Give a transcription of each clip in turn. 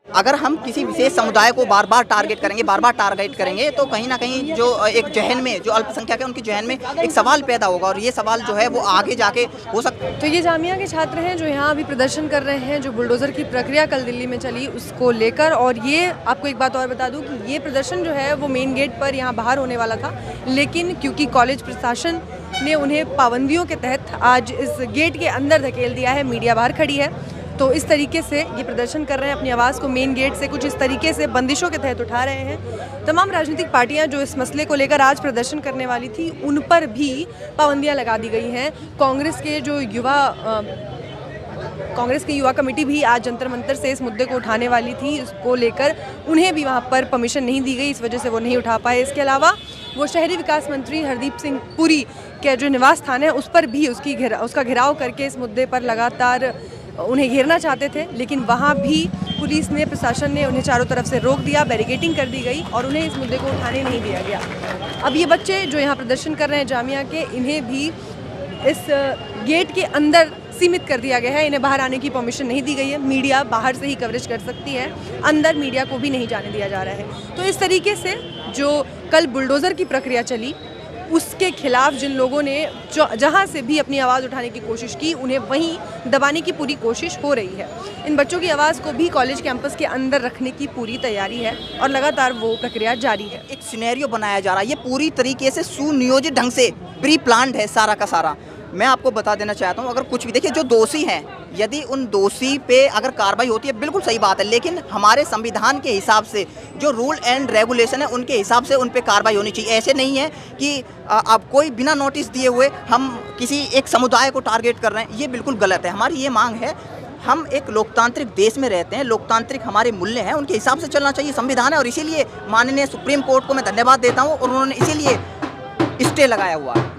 अगर हम किसी विशेष समुदाय को बार बार टारगेट करेंगे तो कहीं ना कहीं जो एक जहन में जो अल्पसंख्यक है उनके जहन में एक सवाल पैदा होगा और ये सवाल जो है वो आगे जाके हो सकता है। तो ये जामिया के छात्र हैं जो यहाँ अभी प्रदर्शन कर रहे हैं, जो बुलडोज़र की प्रक्रिया कल दिल्ली में चली उसको लेकर। और ये आपको एक बात और बता दूँ कि ये प्रदर्शन जो है वो मेन गेट पर यहाँ बाहर होने वाला था, लेकिन क्योंकि कॉलेज प्रशासन ने उन्हें पाबंदियों के तहत आज इस गेट के अंदर धकेल दिया है, मीडिया बाहर खड़ी है, तो इस तरीके से ये प्रदर्शन कर रहे हैं, अपनी आवाज़ को मेन गेट से कुछ इस तरीके से बंदिशों के तहत उठा रहे हैं। तमाम राजनीतिक पार्टियां जो इस मसले को लेकर आज प्रदर्शन करने वाली थी उन पर भी पाबंदियां लगा दी गई हैं। कांग्रेस की युवा कमेटी भी आज जंतर मंतर से इस मुद्दे को उठाने वाली थी, उसको लेकर उन्हें भी वहाँ पर परमिशन नहीं दी गई, इस वजह से वो नहीं उठा पाए। इसके अलावा वो शहरी विकास मंत्री हरदीप सिंह पुरी के जो निवास स्थान है उस पर भी उसका घेराव करके इस मुद्दे पर लगातार उन्हें घेरना चाहते थे, लेकिन वहाँ भी पुलिस ने, प्रशासन ने उन्हें चारों तरफ से रोक दिया, बैरिकेडिंग कर दी गई और उन्हें इस मुद्दे को उठाने नहीं दिया गया। अब ये बच्चे जो यहाँ प्रदर्शन कर रहे हैं जामिया के, इन्हें भी इस गेट के अंदर सीमित कर दिया गया है, इन्हें बाहर आने की परमिशन नहीं दी गई है। मीडिया बाहर से ही कवरेज कर सकती है, अंदर मीडिया को भी नहीं जाने दिया जा रहा है। तो इस तरीके से जो कल बुलडोज़र की प्रक्रिया चली उसके खिलाफ जिन लोगों ने जहां से भी अपनी आवाज़ उठाने की कोशिश की, उन्हें वहीं दबाने की पूरी कोशिश हो रही है। इन बच्चों की आवाज़ को भी कॉलेज कैंपस के अंदर रखने की पूरी तैयारी है और लगातार वो प्रक्रिया जारी है। एक सिनेरियो बनाया जा रहा है, ये पूरी तरीके से सुनियोजित ढंग से प्री प्लान्ड है सारा का सारा। मैं आपको बता देना चाहता हूँ, अगर कुछ भी देखिए, जो दोषी हैं, यदि उन दोषी पे अगर कार्रवाई होती है बिल्कुल सही बात है, लेकिन हमारे संविधान के हिसाब से जो रूल एंड रेगुलेशन है उनके हिसाब से उन पे कार्रवाई होनी चाहिए। ऐसे नहीं है कि अब कोई बिना नोटिस दिए हुए हम किसी एक समुदाय को टारगेट कर रहे हैं, ये बिल्कुल गलत है। हमारी ये मांग है, हम एक लोकतांत्रिक देश में रहते हैं, लोकतांत्रिक हमारे मूल्य हैं, उनके हिसाब से चलना चाहिए, संविधान है। और इसीलिए माननीय सुप्रीम कोर्ट को मैं धन्यवाद देता हूँ और उन्होंने इसीलिए स्टे लगाया हुआ है।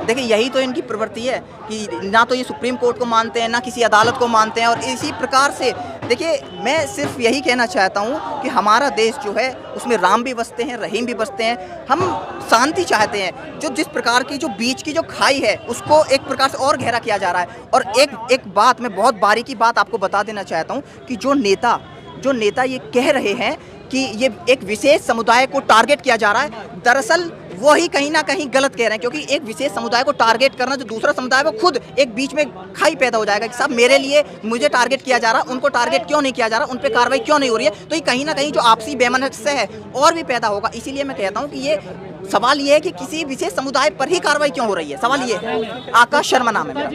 देखिए, यही तो इनकी प्रवृत्ति है कि ना तो ये सुप्रीम कोर्ट को मानते हैं, ना किसी अदालत को मानते हैं। और इसी प्रकार से देखिए, मैं सिर्फ यही कहना चाहता हूँ कि हमारा देश जो है उसमें राम भी बसते हैं, रहीम भी बसते हैं। हम शांति चाहते हैं। जो जिस प्रकार की जो बीच की जो खाई है उसको एक प्रकार से और गहरा किया जा रहा है। और एक बात मैं बहुत बारीकी बात आपको बता देना चाहता हूँ कि जो नेता ये कह रहे हैं कि ये एक विशेष समुदाय को टारगेट किया जा रहा है, दरअसल वो ही कहीं ना कहीं गलत कह रहे हैं। क्योंकि एक विशेष समुदाय को टारगेट करना, जो दूसरा समुदाय वो खुद एक बीच में खाई पैदा हो जाएगा कि साहब मेरे लिए मुझे टारगेट किया जा रहा, उनको टारगेट क्यों नहीं किया जा रहा, उन पे कार्रवाई क्यों नहीं हो रही है। तो ये कहीं ना कहीं जो आपसी बेमनस्य है और भी पैदा होगा। इसीलिए मैं कहता हूँ कि ये सवाल ये है कि किसी विशेष समुदाय पर ही कार्रवाई क्यों हो रही है। सवाल ये है। आकाश शर्मा नाम है मेरा।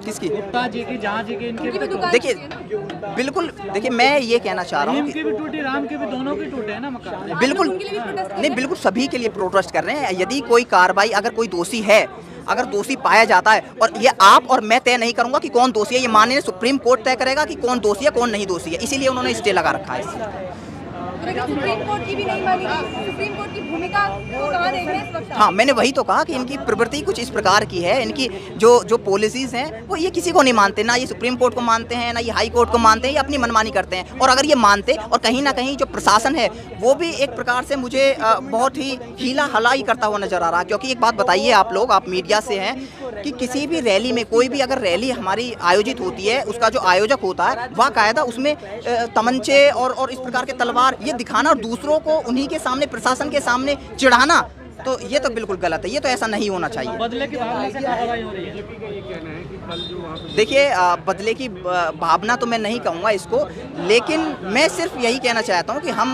किसकी? देखिए, बिल्कुल, देखिए मैं ये कहना चाह रहा हूँ कि राम के भी दोनों के टूटे हैं ना मकान। बिल्कुल नहीं, बिल्कुल सभी के लिए प्रोटेस्ट कर रहे हैं। यदि कोई कार्रवाई, अगर कोई दोषी है, अगर दोषी पाया जाता है, और ये आप और मैं तय नहीं करूंगा कि कौन दोषी है, ये माननीय सुप्रीम कोर्ट तय करेगा कि कौन दोषी है कौन नहीं दोषी है। इसीलिए उन्होंने स्टे लगा रखा है। सुप्रीम कोर्ट की भी नहीं मानी, सुप्रीम कोर्ट की भूमिका को कहाँ देख रहे हैं इस वक्त? हाँ, मैंने वही तो कहा कि इनकी प्रवृत्ति कुछ इस प्रकार की है। इनकी जो पॉलिसीज हैं वो ये किसी को नहीं मानते, ना ये सुप्रीम कोर्ट को मानते हैं, ना ये हाई कोर्ट को मानते हैं, ये अपनी मनमानी करते हैं। और अगर ये मानते, और कहीं ना कहीं जो प्रशासन है वो भी एक प्रकार से मुझे बहुत ही हीला हलाई करता हुआ नजर आ रहा है। क्योंकि एक बात बताइए, आप लोग, आप मीडिया से हैं, कि किसी भी रैली में, कोई भी अगर रैली हमारी आयोजित होती है, उसका जो आयोजक होता है बाकायदा उसमें तमंचे और इस प्रकार के तलवार ये दिखाना और दूसरों को उन्हीं के सामने, प्रशासन के सामने चिढ़ाना, तो ये तो बिल्कुल गलत है। ये तो ऐसा नहीं होना चाहिए। बदले की भावना से कार्रवाई हो रही है। देखिए, बदले की भावना तो मैं नहीं कहूँगा इसको, लेकिन मैं सिर्फ यही कहना चाहता हूँ कि हम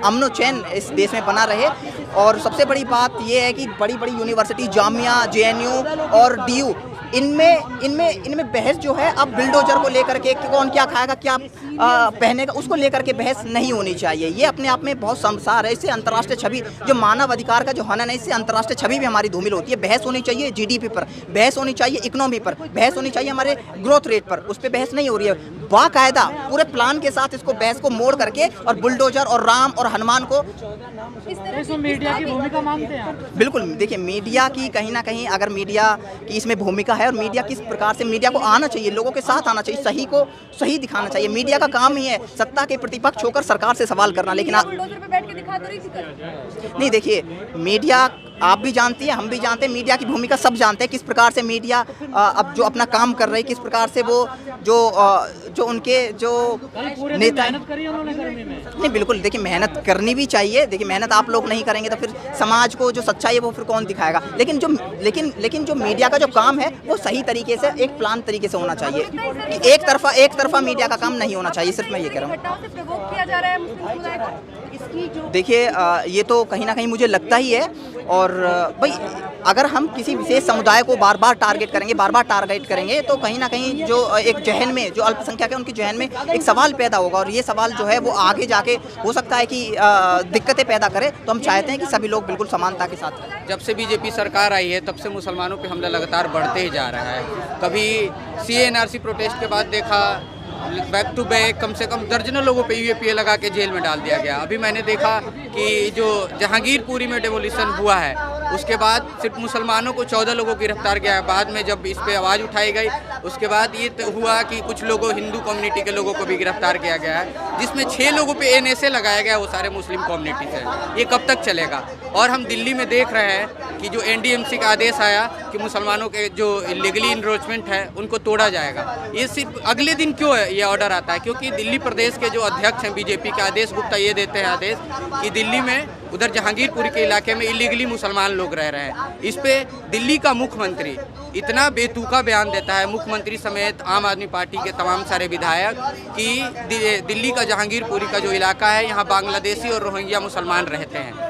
अमन चैन इस देश में बना रहे। और सबसे बड़ी बात यह है कि बड़ी बड़ी यूनिवर्सिटी, जामिया, JNU और DU, इनमें बहस जो है अब बिल्डोजर को लेकर के, कौन क्या खाएगा, क्या पहनेगा, उसको लेकर के बहस नहीं होनी चाहिए। ये अपने आप में बहुत शर्मसार है। इससे अंतर्राष्ट्रीय छवि, जो मानव अधिकार का जो हनन है, इससे अंतर्राष्ट्रीय छवि भी हमारी धूमिल होती है। बहस होनी चाहिए GDP पर, बहस होनी चाहिए इकोनॉमी पर, बहस होनी चाहिए हमारे ग्रोथ रेट पर, उस पर बहस नहीं हो रही है। बाकायदा पूरे प्लान के साथ इसको, बहस को मोड़ करके, और बुलडोजर और राम और हनुमान को मीडिया की भूमिका मांगते हैं। बिल्कुल, देखिए मीडिया की कहीं ना कहीं, अगर मीडिया की इसमें भूमिका है, और मीडिया किस प्रकार से, मीडिया को आना चाहिए, लोगों के साथ आना चाहिए, सही को सही दिखाना चाहिए। मीडिया का काम ही है सत्ता के प्रतिपक्ष होकर सरकार से सवाल करना। लेकिन नहीं, देखिए मीडिया आप भी जानती हैं, हम भी जानते हैं, मीडिया की भूमिका सब जानते हैं, किस प्रकार से मीडिया अब जो अपना काम कर रही है, किस प्रकार से वो जो उनके जो नेता मेहनत करी उन्होंने गर्मी में। नहीं, बिल्कुल देखिए मेहनत करनी भी चाहिए। देखिए मेहनत आप लोग नहीं करेंगे तो फिर समाज को जो सच्चाई है वो फिर कौन दिखाएगा। लेकिन जो मीडिया का जो काम है वो सही तरीके से एक प्लान तरीके से होना चाहिए कि एक तरफा मीडिया का काम नहीं होना चाहिए। सिर्फ मैं ये कह रहा हूँ। देखिए ये तो कहीं ना कहीं मुझे लगता ही है। और भाई अगर हम किसी विशेष समुदाय को बार बार टारगेट करेंगे तो कहीं ना कहीं जो एक जहन में जो अल्पसंख्यक है उनके जहन में एक सवाल पैदा होगा, और ये सवाल जो है वो आगे जाके हो सकता है कि दिक्कतें पैदा करे। तो हम चाहते हैं कि सभी लोग बिल्कुल समानता के साथ रहें। जब से बीजेपी सरकार आई है तब से मुसलमानों पे हमला लगातार बढ़ते ही जा रहा है। कभी CA/NRC प्रोटेस्ट के बाद देखा बैक टू बैक कम से कम दर्जनों लोगों पे UAPA लगा के जेल में डाल दिया गया। अभी मैंने देखा कि जो जहांगीरपुरी में डेमोलिशन हुआ है उसके बाद सिर्फ मुसलमानों को 14 लोगों को गिरफ्तार किया है। बाद में जब इस पे आवाज़ उठाई गई उसके बाद ये हुआ कि कुछ लोगों हिंदू कम्युनिटी के लोगों को भी गिरफ्तार किया गया है, जिसमें 6 लोगों पे NSA लगाया गया, वो सारे मुस्लिम कम्युनिटी से। ये कब तक चलेगा? और हम दिल्ली में देख रहे हैं कि जो NDMC का आदेश आया कि मुसलमानों के जो लीगली इनरोचमेंट है उनको तोड़ा जाएगा, ये सिर्फ अगले दिन क्यों ये ऑर्डर आता है? क्योंकि दिल्ली प्रदेश के जो अध्यक्ष हैं बीजेपी के, आदेश गुप्ता, ये देते हैं आदेश कि दिल्ली में उधर जहांगीरपुरी के इलाके में इलीगली मुसलमान लोग रह रहे हैं। इस पे दिल्ली का मुख्यमंत्री इतना बेतुका बयान देता है, मुख्यमंत्री समेत आम आदमी पार्टी के तमाम सारे विधायक, कि दिल्ली का जहांगीरपुरी का जो इलाका है यहाँ बांग्लादेशी और रोहिंग्या मुसलमान रहते हैं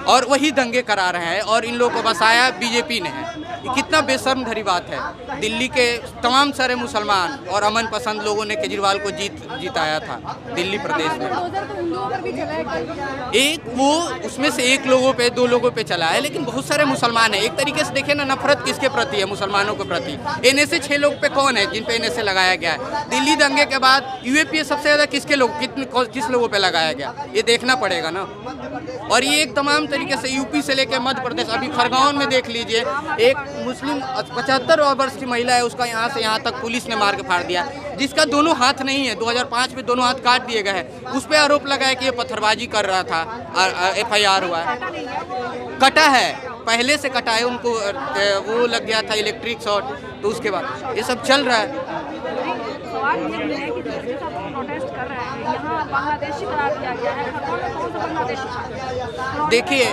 और वही दंगे करा रहे हैं और इन लोगों को बसाया बीजेपी ने है। ये कितना बेशर्म भरी बात है। दिल्ली के तमाम सारे मुसलमान और अमन पसंद लोगों ने केजरीवाल को जिताया था दिल्ली प्रदेश में। एक वो उसमें से 1 लोगों पे 2 लोगों पे चला है, लेकिन बहुत सारे मुसलमान हैं। एक तरीके से देखें ना, नफरत किसके प्रति है? मुसलमानों के प्रति। NSA 6 लोग पे कौन है जिन पे NSA लगाया गया है? दिल्ली दंगे के बाद UAPA सबसे ज़्यादा किस लोगों पे लगाया गया, ये देखना पड़ेगा ना। और ये एक तमाम तरीके से यूपी से लेकर मध्य प्रदेश, अभी खरगोन में देख लीजिए, एक मुस्लिम 75 वर्ष की महिला है, उसका यहाँ से यहाँ तक पुलिस ने मार के फाड़ दिया, जिसका दोनों हाथ नहीं है। 2005 में दोनों हाथ काट दिए गए हैं। उस पर आरोप लगाया कि ये पत्थरबाजी कर रहा था, FIR हुआ है। कटा है, पहले से कटा है, उनको वो लग गया था इलेक्ट्रिक शॉट, तो उसके बाद ये सब चल रहा है। देखिए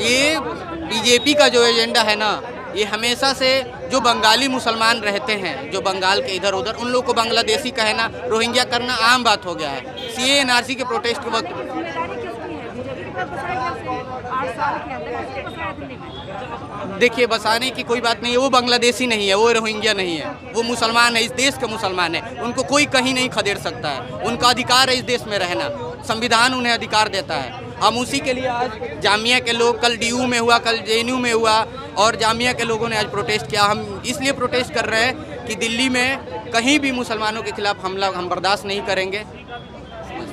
ये बीजेपी का जो एजेंडा है ना, ये हमेशा से जो बंगाली मुसलमान रहते हैं, जो बंगाल के इधर उधर, उन लोगों को बांग्लादेशी कहना, रोहिंग्या करना आम बात हो गया है। CA/NRC के प्रोटेस्ट के वक्त देखिए बसाने की कोई बात नहीं है। वो बांग्लादेशी नहीं है, वो रोहिंग्या नहीं है, वो मुसलमान है, इस देश के मुसलमान है। उनको कोई कहीं नहीं खदेड़ सकता है। उनका अधिकार है इस देश में रहना, संविधान उन्हें अधिकार देता है। हम उसी के लिए आज जामिया के लोग, कल DU में हुआ, कल JNU में हुआ, और जामिया के लोगों ने आज प्रोटेस्ट किया। हम इसलिए प्रोटेस्ट कर रहे हैं कि दिल्ली में कहीं भी मुसलमानों के खिलाफ हमला हम बर्दाश्त नहीं करेंगे।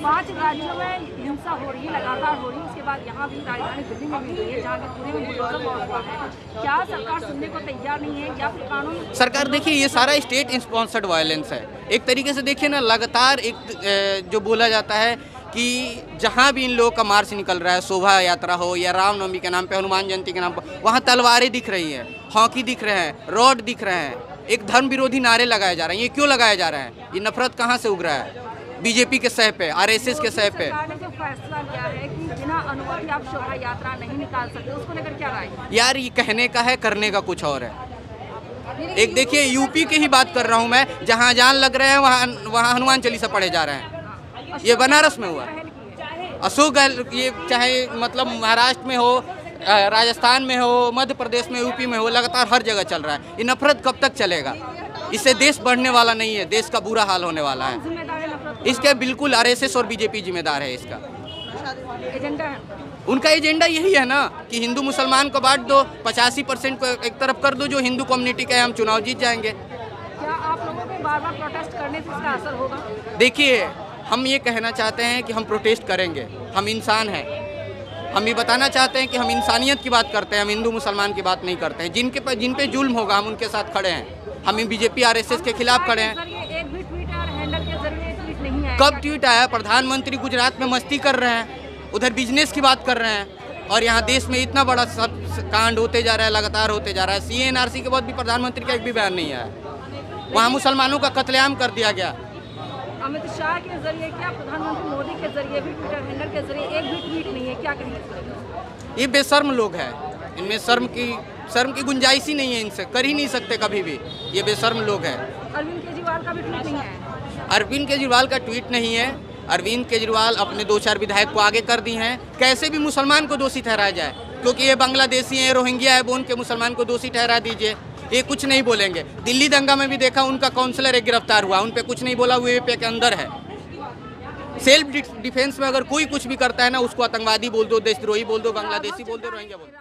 5 राज्यों में हिंसा हो रही है, लगातार हो रही है, उसके बाद यहाँ भी राजधानी दिल्ली में भी हुई है, जहाँ पूरे में बुलडोजर मौत हुआ है। क्या सरकार सुनने को तैयार नहीं है या फिर कानून? सरकार देखिए ये सारा स्टेट स्पॉन्सर्ड वायलेंस है। एक तरीके से देखिए ना, लगातार एक जो बोला जाता है कि जहाँ भी इन लोगों का मार्च निकल रहा है, शोभा यात्रा हो या रामनवमी के नाम पे, हनुमान जयंती के नाम पर, वहाँ तलवारें दिख रही हैं, हॉकी दिख रहे हैं, रॉड दिख रहे हैं, एक धर्म विरोधी नारे लगाए जा रहे हैं। ये क्यों लगाए जा रहे हैं? ये नफरत कहाँ से उग रहा है? बीजेपी के सह पे, RSS के सह पे। सरकार ने जो फैसला लिया है कि बिना अनुमति आप शोभा यात्रा नहीं निकाल सकते, उसको लेकर क्या राय? यार ये कहने का है, करने का कुछ और है। एक देखिए यूपी की ही बात कर रहा हूँ मैं, जहाँ जान लग रहे हैं वहाँ हनुमान चालीसा पढ़े जा रहे हैं। ये बनारस में हुआ, अशोक ये चाहे मतलब महाराष्ट्र में हो, राजस्थान में हो, मध्य प्रदेश में, यूपी में हो, लगातार हर जगह चल रहा है। ये नफरत कब तक चलेगा? इससे देश बढ़ने वाला नहीं है, देश का बुरा हाल होने वाला है। इसके बिल्कुल RSS और बीजेपी जिम्मेदार है। इसका एजेंडा, उनका एजेंडा यही है ना कि हिंदू मुसलमान को बांट दो, 85% को एक तरफ कर दो, जो हिंदू कम्युनिटी का है, हम चुनाव जीत जाएंगे। क्या आप लोगों को बार-बार प्रोटेस्ट करने से इसका असर होगा? देखिए हम ये कहना चाहते हैं कि हम प्रोटेस्ट करेंगे, हम इंसान हैं। हम ये बताना चाहते हैं कि हम इंसानियत की बात करते हैं, हम हिंदू मुसलमान की बात नहीं करते हैं। जिन पे जुल्म होगा हम उनके साथ खड़े हैं। हम बीजेपी RSS के खिलाफ खड़े हैं। कब ट्वीट आया? प्रधानमंत्री गुजरात में मस्ती कर रहे हैं, उधर बिजनेस की बात कर रहे हैं, और यहाँ देश में इतना बड़ा सब कांड होते जा रहा है, लगातार होते जा रहा है। CA/NRC के बाद भी प्रधानमंत्री का एक भी बयान नहीं आया। वहाँ मुसलमानों का कत्लेआम कर दिया गया। अमित शाह के जरिए क्या, प्रधानमंत्री मोदी के जरिए भी, ट्विटर हैंडल के जरिए एक भी ट्वीट नहीं है, क्या कहेंगे? ये बेशर्म लोग हैं, इनमें शर्म की गुंजाइश ही नहीं है, इनसे कर ही नहीं सकते कभी भी। ये बेशर्म लोग हैं। अरविंद केजरीवाल का भी ट्वीट नहीं है। अरविंद केजरीवाल का ट्वीट नहीं है। अरविंद केजरीवाल अपने 2-4 विधायक को आगे कर दी हैं। कैसे भी मुसलमान को दोषी ठहराया जाए, क्योंकि ये बांग्लादेशी हैं, रोहिंग्या है, वो उनके मुसलमान को दोषी ठहरा दीजिए, ये कुछ नहीं बोलेंगे। दिल्ली दंगा में भी देखा, उनका काउंसलर एक गिरफ्तार हुआ, उन पे कुछ नहीं बोला, वो यूपीए के अंदर है। सेल्फ डिफेंस में अगर कोई कुछ भी करता है ना, उसको आतंकवादी बोल दो, देशद्रोही बोल दो, बांग्लादेशी बोल दो, रोहिंग्या बोल दो।